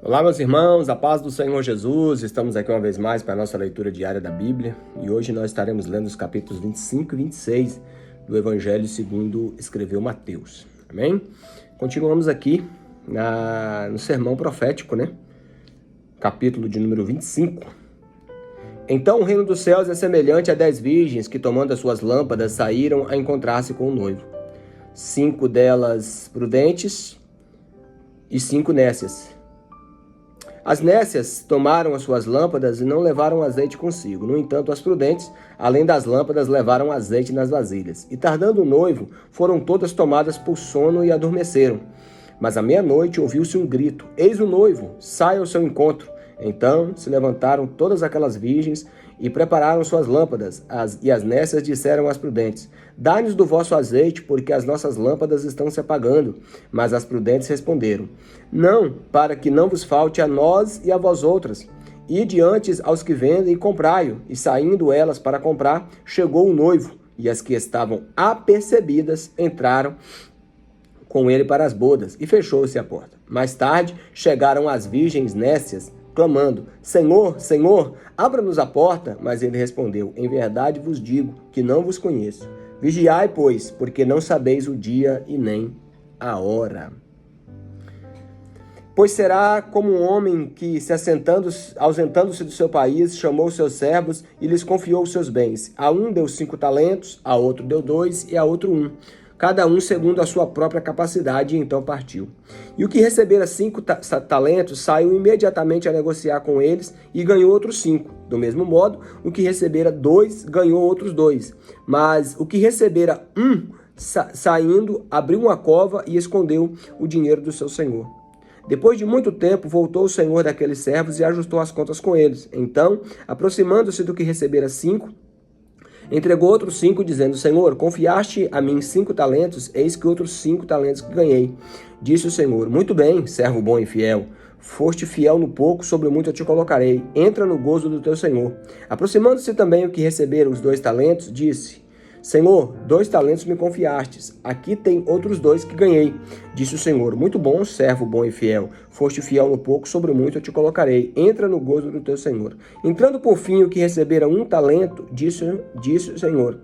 Olá, meus irmãos, a paz do Senhor Jesus. Estamos aqui uma vez mais para a nossa leitura diária da Bíblia e hoje nós estaremos lendo os capítulos 25 e 26 do Evangelho segundo escreveu Mateus. Amém? Continuamos aqui no sermão profético, Capítulo de número 25. Então o reino dos céus é semelhante a 10 virgens que, tomando as suas lâmpadas, saíram a encontrar-se com o noivo. 5 delas prudentes e 5 nécias. As nécias tomaram as suas lâmpadas e não levaram azeite consigo. No entanto, as prudentes, além das lâmpadas, levaram azeite nas vasilhas. E tardando o noivo, foram todas tomadas por sono e adormeceram. Mas à meia-noite ouviu-se um grito: "Eis o noivo, saia ao seu encontro." Então se levantaram todas aquelas virgens e prepararam suas lâmpadas. E as nécias disseram às prudentes: "Dai-nos do vosso azeite, porque as nossas lâmpadas estão se apagando." Mas as prudentes responderam: "Não, para que não vos falte a nós e a vós outras. Ide antes aos que vendem e comprai-o." E saindo elas para comprar, chegou o noivo, e as que estavam apercebidas entraram com ele para as bodas, e fechou-se a porta. Mais tarde chegaram as virgens nécias, clamando: "Senhor, Senhor, abra-nos a porta." Mas ele respondeu: "Em verdade vos digo que não vos conheço. Vigiai, pois, porque não sabeis o dia e nem a hora. Pois será como um homem que, ausentando-se do seu país, chamou seus servos e lhes confiou os seus bens. A um deu 5 talentos, a outro deu 2 e a outro 1. Cada um segundo a sua própria capacidade, e então partiu. E o que recebera 5 talentos saiu imediatamente a negociar com eles e ganhou outros 5. Do mesmo modo, o que recebera 2 ganhou outros 2. Mas o que recebera 1, saindo, abriu uma cova e escondeu o dinheiro do seu senhor. Depois de muito tempo, voltou o senhor daqueles servos e ajustou as contas com eles. Então, aproximando-se do que recebera 5, entregou outros 5, dizendo: "Senhor, confiaste a mim 5 talentos, eis que outros 5 talentos que ganhei." Disse o Senhor: "Muito bem, servo bom e fiel. Foste fiel no pouco, sobre o muito eu te colocarei. Entra no gozo do teu senhor." Aproximando-se também o que recebera os 2 talentos, disse: "Senhor, 2 talentos me confiastes. Aqui tem outros 2 que ganhei." Disse o Senhor: "Muito bom, servo bom e fiel. Foste fiel no pouco, sobre o muito eu te colocarei. Entra no gozo do teu senhor." Entrando por fim o que recebera 1 talento, disse o Senhor: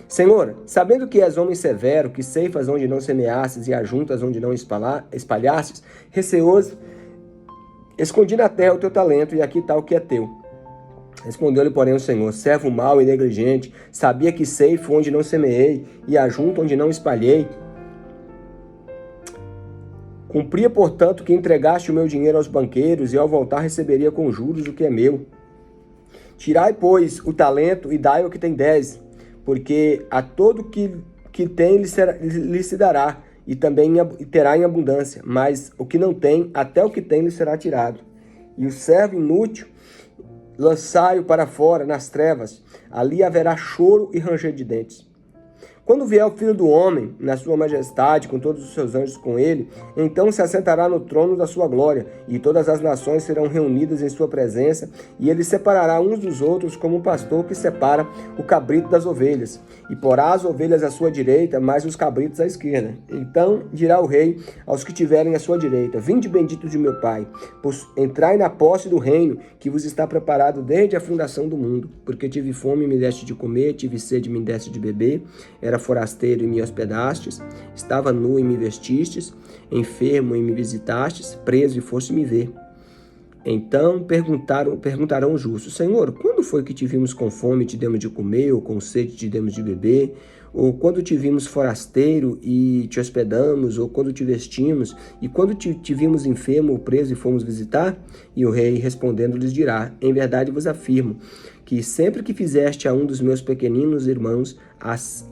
"Senhor, sabendo que és homem severo, que ceifas onde não semeastes e ajuntas onde não espalhastes, receoso, escondi na terra o teu talento, e aqui está o que é teu." Respondeu-lhe, porém, o Senhor: "Servo mau e negligente, sabia que ceifo onde não semeei e ajunto onde não espalhei. Cumpria, portanto, que entregaste o meu dinheiro aos banqueiros, e ao voltar receberia com juros o que é meu. Tirai, pois, o talento e dai ao que tem 10, porque a todo que tem lhe se dará, e também terá em abundância, mas o que não tem, até o que tem lhe será tirado. E o servo inútil lançai-o para fora, nas trevas, ali haverá choro e ranger de dentes. Quando vier o Filho do Homem, na sua majestade, com todos os seus anjos com ele, então se assentará no trono da sua glória, e todas as nações serão reunidas em sua presença, e ele separará uns dos outros, como um pastor que separa o cabrito das ovelhas, e porá as ovelhas à sua direita, mas os cabritos à esquerda. Então dirá o rei aos que tiverem à sua direita: Vinde, benditos de meu Pai, pois entrai na posse do reino que vos está preparado desde a fundação do mundo. Porque tive fome e me deste de comer, tive sede e me deste de beber, era forasteiro e me hospedastes, estava nu e me vestistes, enfermo e me visitastes, preso e foste me ver." Então perguntarão os justos: "Senhor, quando foi que te vimos com fome e te demos de comer, ou com sede e te demos de beber? Ou quando te vimos forasteiro e te hospedamos? Ou quando te vestimos? E quando te vimos enfermo ou preso e fomos visitar?" E o rei respondendo lhes dirá: "Em verdade vos afirmo que sempre que fizeste a um dos meus pequeninos irmãos,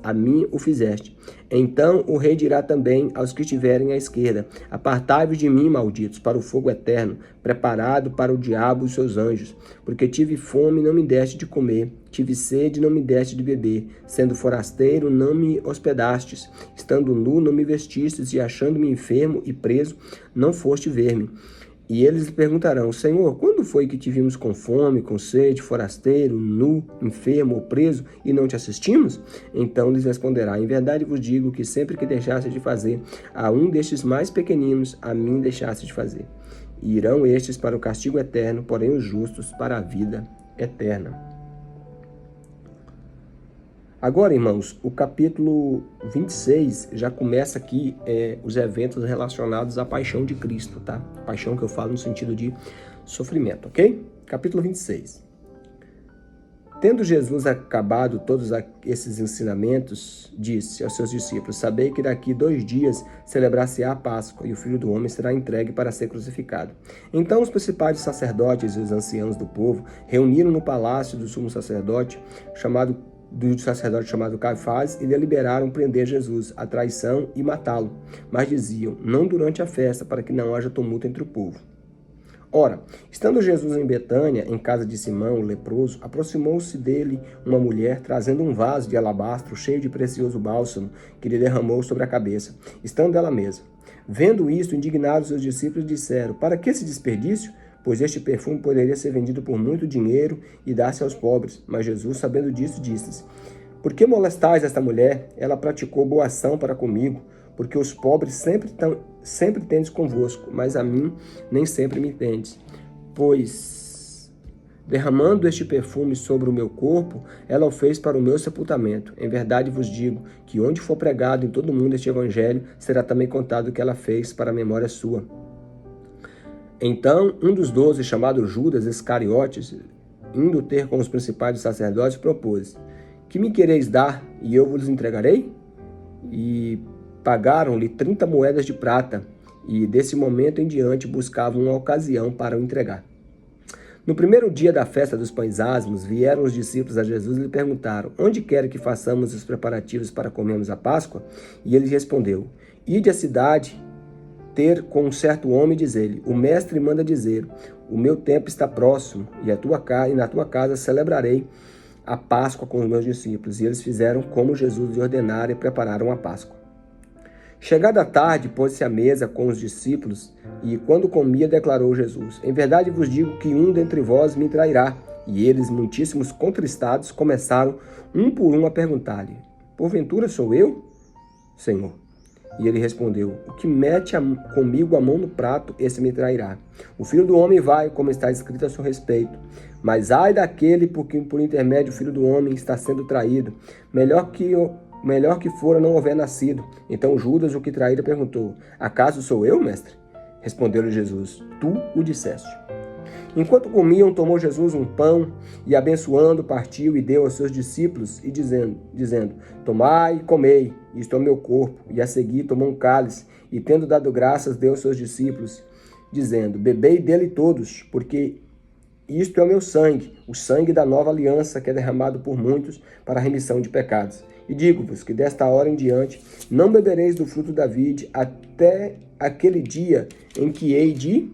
a mim o fizeste." Então o rei dirá também aos que estiverem à esquerda: "Apartai-vos de mim, malditos, para o fogo eterno, preparado para o diabo e os seus anjos. Porque tive fome e não me deste de comer, tive sede e não me deste de beber, sendo forasteiro não me hospedastes, estando nu não me vestistes, e achando-me enfermo e preso não foste ver-me." E eles lhe perguntarão: "Senhor, quando foi que te vimos com fome, com sede, forasteiro, nu, enfermo ou preso, e não te assistimos?" Então lhes responderá: "Em verdade vos digo que sempre que deixaste de fazer a um destes mais pequeninos, a mim deixaste de fazer." e irão estes para o castigo eterno, porém os justos para a vida eterna. Agora, irmãos, o capítulo 26 já começa aqui os eventos relacionados à paixão de Cristo, tá? Paixão que eu falo no sentido de sofrimento, ok? Capítulo 26. Tendo Jesus acabado todos esses ensinamentos, disse aos seus discípulos: Sabei que daqui 2 dias celebrar-se-á a Páscoa, e o Filho do Homem será entregue para ser crucificado. Então os principais sacerdotes e os anciãos do povo reuniram no palácio do sumo sacerdote, chamado Caifás, e deliberaram prender Jesus à traição e matá-lo. Mas diziam: não durante a festa, para que não haja tumulto entre o povo. Ora, estando Jesus em Betânia, em casa de Simão, o leproso, aproximou-se dele uma mulher, trazendo um vaso de alabastro cheio de precioso bálsamo, que lhe derramou sobre a cabeça, estando ela à mesa. Vendo isto, indignados seus discípulos disseram: para que esse desperdício? Pois este perfume poderia ser vendido por muito dinheiro e dar-se aos pobres. Mas Jesus, sabendo disso, disse-lhes: por que molestais esta mulher? Ela praticou boa ação para comigo, porque os pobres sempre tendes convosco, mas a mim nem sempre me tendes. Pois, derramando este perfume sobre o meu corpo, ela o fez para o meu sepultamento. Em verdade vos digo que onde for pregado em todo o mundo este evangelho, será também contado o que ela fez para a memória sua. Então, um dos 12, chamado Judas Iscariotes, indo ter com os principais dos sacerdotes, propôs: que me quereis dar, e eu vos entregarei? E pagaram-lhe 30 moedas de prata, e desse momento em diante buscavam uma ocasião para o entregar. No primeiro dia da festa dos pães asmos, vieram os discípulos a Jesus e lhe perguntaram: onde quer que façamos os preparativos para comermos a Páscoa? E ele respondeu: ide à cidade ter com um certo homem e diz-lhe: o mestre manda dizer, o meu tempo está próximo, e na tua casa celebrarei a Páscoa com os meus discípulos. E eles fizeram como Jesus lhe ordenara e prepararam a Páscoa. Chegada a tarde, pôs-se à mesa com os discípulos, e quando comia, declarou Jesus: em verdade vos digo que um dentre vós me trairá. E eles, muitíssimos contristados, começaram um por um a perguntar-lhe: porventura sou eu, Senhor? E ele respondeu: o que mete comigo a mão no prato, esse me trairá. O Filho do Homem vai, como está escrito a seu respeito. Mas ai daquele por quem por intermédio o Filho do Homem está sendo traído. Melhor que fora não houver nascido. Então Judas, o que traíra, perguntou: acaso sou eu, mestre? Respondeu-lhe Jesus: tu o disseste. Enquanto comiam, tomou Jesus um pão e, abençoando, partiu e deu aos seus discípulos, e dizendo: tomai e comei, isto é o meu corpo. E a seguir tomou um cálice, e tendo dado graças, deu aos seus discípulos, dizendo: bebei dele todos, porque isto é o meu sangue, o sangue da nova aliança, que é derramado por muitos para a remissão de pecados. E digo-vos que desta hora em diante não bebereis do fruto da vide, até aquele dia em que hei de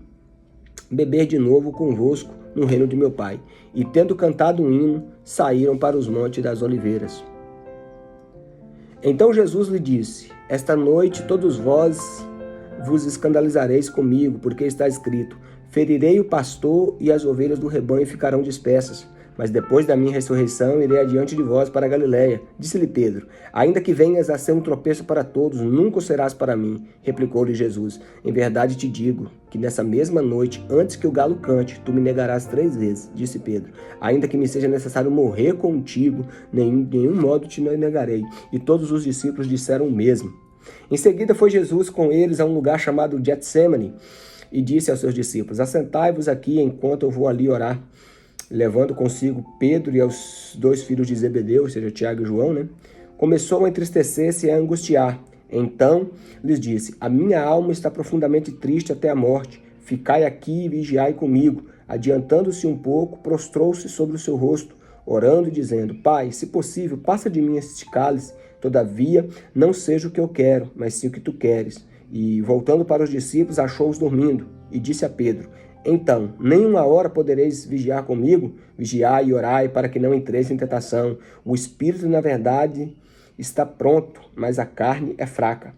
beber de novo convosco no reino de meu Pai. E tendo cantado um hino, saíram para os montes das oliveiras. Então Jesus lhe disse: esta noite todos vós vos escandalizareis comigo, porque está escrito: ferirei o pastor e as ovelhas do rebanho ficarão dispersas. Mas depois da minha ressurreição irei adiante de vós para a Galiléia. Disse-lhe Pedro: ainda que venhas a ser um tropeço para todos, nunca o serás para mim. Replicou-lhe Jesus: em verdade te digo que nessa mesma noite, antes que o galo cante, tu me negarás 3 vezes. Disse Pedro: ainda que me seja necessário morrer contigo, de nenhum modo te negarei. E todos os discípulos disseram o mesmo. Em seguida foi Jesus com eles a um lugar chamado Getsemane e disse aos seus discípulos: assentai-vos aqui enquanto eu vou ali orar. Levando consigo Pedro e os 2 filhos de Zebedeu, ou seja, Tiago e João, começou a entristecer-se e a angustiar. Então lhes disse: a minha alma está profundamente triste até a morte. Ficai aqui e vigiai comigo. Adiantando-se um pouco, prostrou-se sobre o seu rosto, orando e dizendo: Pai, se possível, passa de mim este cálice. Todavia, não seja o que eu quero, mas sim o que tu queres. E, voltando para os discípulos, achou-os dormindo. E disse a Pedro: então, nem uma hora podereis vigiar comigo? Vigiai e orai para que não entreis em tentação. O espírito, na verdade, está pronto, mas a carne é fraca.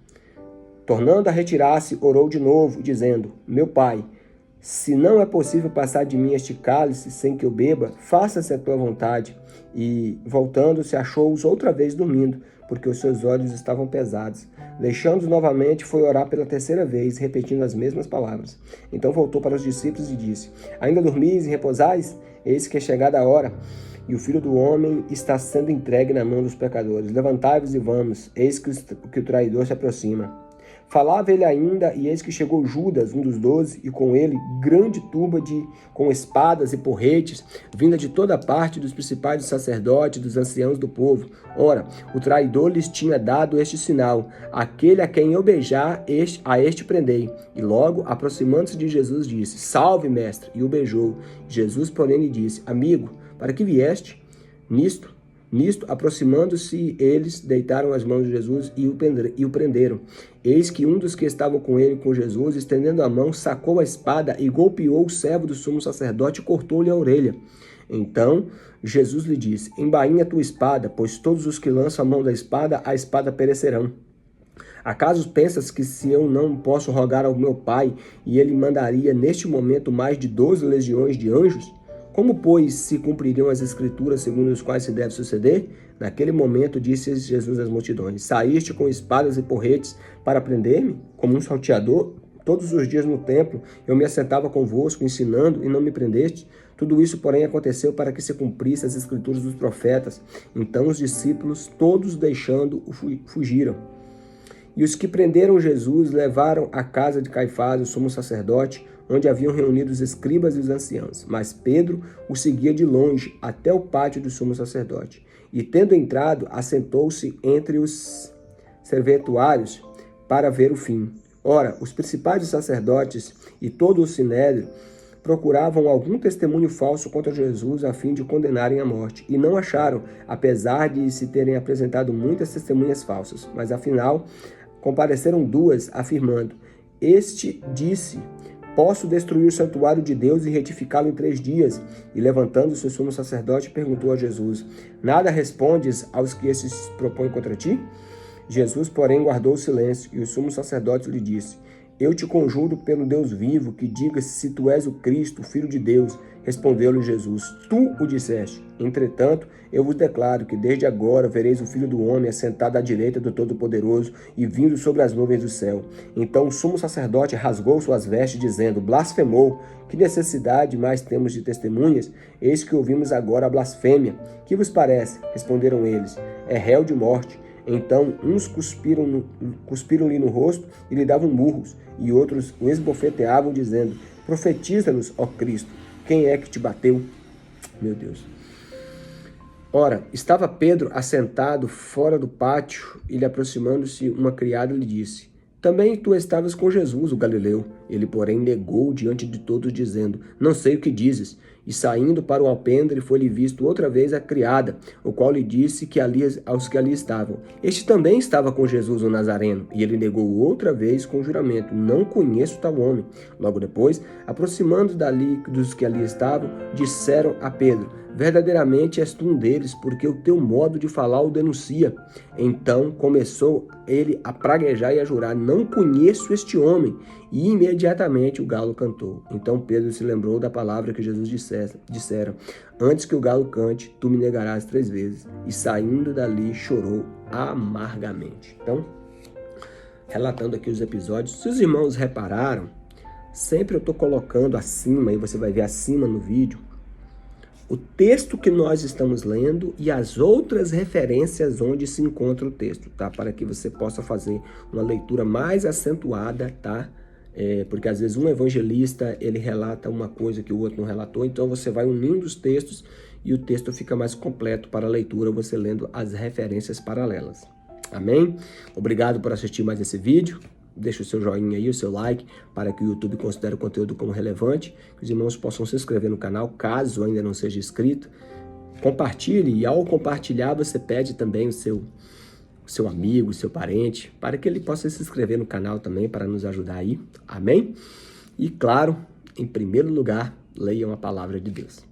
Tornando a retirar-se, orou de novo, dizendo: meu Pai, se não é possível passar de mim este cálice sem que eu beba, faça-se a tua vontade. E, voltando-se, achou-os outra vez dormindo, porque os seus olhos estavam pesados. Deixando-os novamente, foi orar pela terceira vez, repetindo as mesmas palavras. Então voltou para os discípulos e disse: Ainda dormis e repousais? Eis que é chegada a hora, e o Filho do Homem está sendo entregue na mão dos pecadores. Levantai-vos e vamos, eis que o traidor se aproxima. Falava ele ainda, e eis que chegou Judas, um dos 12, e com ele grande turba com espadas e porretes, vinda de toda parte dos principais dos sacerdotes, dos anciãos do povo. Ora, o traidor lhes tinha dado este sinal: aquele a quem eu beijar, a este prendei. E logo, aproximando-se de Jesus, disse: Salve, mestre! E o beijou. Jesus, porém, lhe disse: Amigo, para que vieste? Nisto, aproximando-se eles, deitaram as mãos de Jesus e o prenderam. Eis que um dos que estavam com ele, com Jesus, estendendo a mão, sacou a espada e golpeou o servo do sumo sacerdote e cortou-lhe a orelha. Então Jesus lhe disse: Embainha a tua espada, pois todos os que lançam a mão da espada, a espada perecerão. Acaso pensas que se eu não posso rogar ao meu Pai, e ele mandaria neste momento mais de 12 legiões de anjos? Como, pois, se cumpririam as escrituras segundo as quais se deve suceder? Naquele momento disse Jesus às multidões: Saíste com espadas e porretes para prender-me? Como um salteador? Todos os dias no templo eu me assentava convosco, ensinando, e não me prendeste? Tudo isso, porém, aconteceu para que se cumprisse as escrituras dos profetas. Então os discípulos, todos deixando-o, fugiram. E os que prenderam Jesus levaram à casa de Caifás, o sumo sacerdote, onde haviam reunido os escribas e os anciãos. Mas Pedro o seguia de longe até o pátio do sumo sacerdote. E, tendo entrado, assentou-se entre os serventuários para ver o fim. Ora, os principais dos sacerdotes e todo o sinédrio procuravam algum testemunho falso contra Jesus a fim de condenarem à morte. E não acharam, apesar de se terem apresentado muitas testemunhas falsas. Mas, afinal, compareceram duas, afirmando: Este disse: Posso destruir o santuário de Deus e retificá-lo em 3 dias? E levantando-se o sumo sacerdote, perguntou a Jesus: Nada respondes aos que esses propõem contra ti? Jesus, porém, guardou o silêncio, e o sumo sacerdote lhe disse: Eu te conjuro pelo Deus vivo, que digas se tu és o Cristo, o Filho de Deus. Respondeu-lhe Jesus: Tu o disseste. Entretanto, eu vos declaro que desde agora vereis o Filho do Homem assentado à direita do Todo-Poderoso e vindo sobre as nuvens do céu. Então o sumo sacerdote rasgou suas vestes, dizendo: Blasfemou! Que necessidade mais temos de testemunhas? Eis que ouvimos agora a blasfêmia. Que vos parece? Responderam eles: É réu de morte. Então uns cuspiram-lhe no rosto e lhe davam murros, e outros o esbofeteavam, dizendo: Profetiza-nos, ó Cristo, quem é que te bateu? Meu Deus. Ora, estava Pedro assentado fora do pátio, e lhe aproximando-se uma criada lhe disse: Também tu estavas com Jesus, o Galileu. Ele, porém, negou diante de todos, dizendo: Não sei o que dizes. E saindo para o alpendre, foi-lhe visto outra vez a criada, o qual lhe disse que aos que ali estavam: Este também estava com Jesus o Nazareno. E ele negou outra vez com juramento: Não conheço tal homem. Logo depois, aproximando dali dos que ali estavam, disseram a Pedro: Verdadeiramente és tu um deles, porque o teu modo de falar o denuncia. Então começou ele a praguejar e a jurar: Não conheço este homem. E imediatamente o galo cantou. Então Pedro se lembrou da palavra que Jesus dissera: Antes que o galo cante, tu me negarás 3 vezes. E saindo dali, chorou amargamente. Então, relatando aqui os episódios, se os irmãos repararam, sempre eu estou colocando acima, e você vai ver acima no vídeo, o texto que nós estamos lendo e as outras referências onde se encontra o texto, tá? Para que você possa fazer uma leitura mais acentuada, tá? Porque às vezes um evangelista, ele relata uma coisa que o outro não relatou, então você vai unindo os textos e o texto fica mais completo para a leitura, você lendo as referências paralelas. Amém? Obrigado por assistir mais esse vídeo. Deixa o seu joinha aí, o seu like, para que o YouTube considere o conteúdo como relevante, que os irmãos possam se inscrever no canal, caso ainda não seja inscrito. Compartilhe, e ao compartilhar você pede também o seu amigo, o seu parente, para que ele possa se inscrever no canal também, para nos ajudar aí. Amém? E claro, em primeiro lugar, leiam a palavra de Deus.